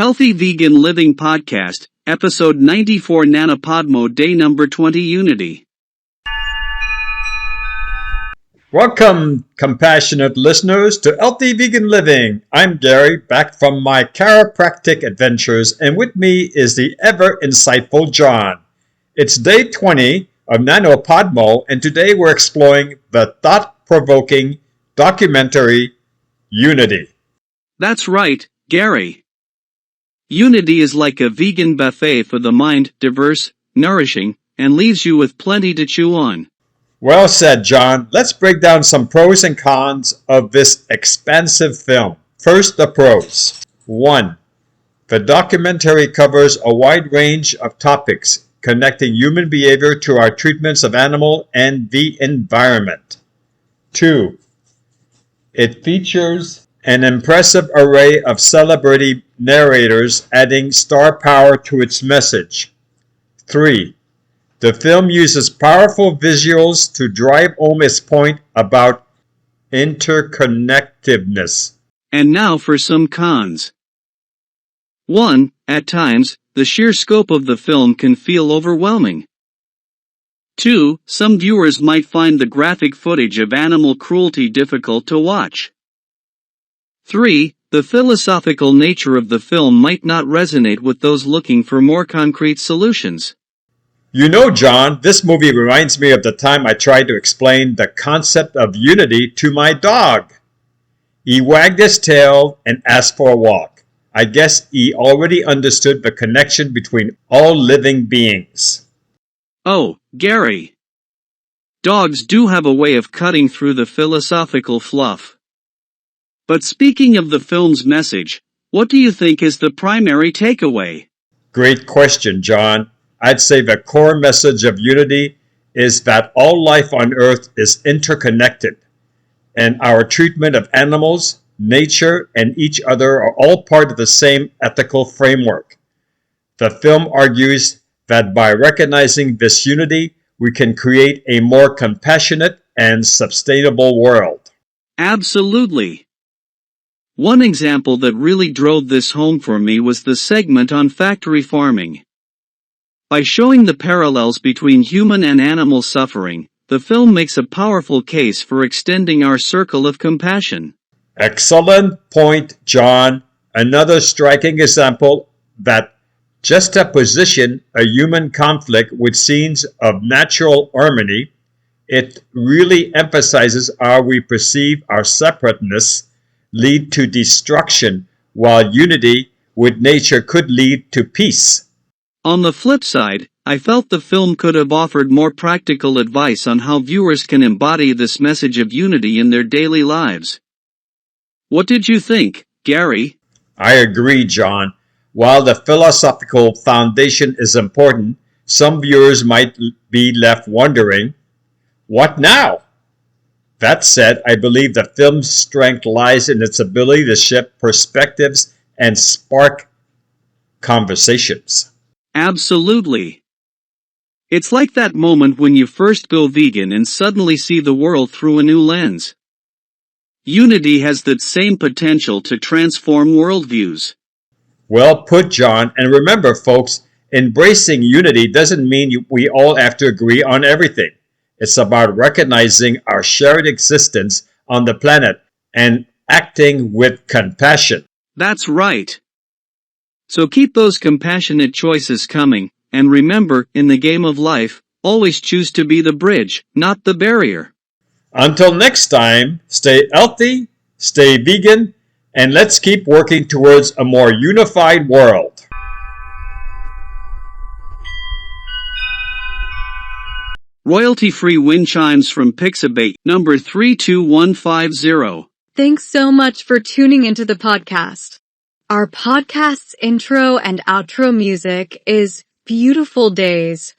Healthy Vegan Living Podcast, Episode 94 NaNoPodMo Day Number 20 Unity. Welcome, compassionate listeners, to Healthy Vegan Living. I'm Gary, back from my chiropractic adventures, and with me is the ever-insightful John. It's Day 20 of NaNoPodMo, and today we're exploring the thought-provoking documentary Unity. That's right, Gary. Unity is like a vegan buffet for the mind, diverse, nourishing, and leaves you with plenty to chew on. Well said, John. Let's break down some pros and cons of this expansive film. First, the pros. 1. The documentary covers a wide range of topics connecting human behavior to our treatments of animal and the environment. 2. It features an impressive array of celebrity narrators adding star power to its message. 3. The film uses powerful visuals to drive home its point about interconnectedness. And now for some cons. 1. At times, the sheer scope of the film can feel overwhelming. 2. Some viewers might find the graphic footage of animal cruelty difficult to watch. 3. The philosophical nature of the film might not resonate with those looking for more concrete solutions. You know, John, this movie reminds me of the time I tried to explain the concept of unity to my dog. He wagged his tail and asked for a walk. I guess he already understood the connection between all living beings. Oh, Gary. Dogs do have a way of cutting through the philosophical fluff. But speaking of the film's message, what do you think is the primary takeaway? Great question, John. I'd say the core message of Unity is that all life on Earth is interconnected, and our treatment of animals, nature, and each other are all part of the same ethical framework. The film argues that by recognizing this unity, we can create a more compassionate and sustainable world. Absolutely. One example that really drove this home for me was the segment on factory farming. By showing the parallels between human and animal suffering, the film makes a powerful case for extending our circle of compassion. Excellent point, John. Another striking example that juxtaposition a human conflict with scenes of natural harmony, it really emphasizes how we perceive our separateness lead to destruction, while unity with nature could lead to peace. On the flip side, I felt the film could have offered more practical advice on how viewers can embody this message of unity in their daily lives. What did you think, Gary? I agree, John. While the philosophical foundation is important, some viewers might be left wondering, what now? That said, I believe the film's strength lies in its ability to shift perspectives and spark conversations. Absolutely. It's like that moment when you first go vegan and suddenly see the world through a new lens. Unity has that same potential to transform worldviews. Well put, John. And remember, folks, embracing unity doesn't mean we all have to agree on everything. It's about recognizing our shared existence on the planet and acting with compassion. That's right. So keep those compassionate choices coming, and remember, in the game of life, always choose to be the bridge, not the barrier. Until next time, stay healthy, stay vegan, and let's keep working towards a more unified world. Royalty-free wind chimes from Pixabay, number 32150. Thanks so much for tuning into the podcast. Our podcast's intro and outro music is Beautiful Days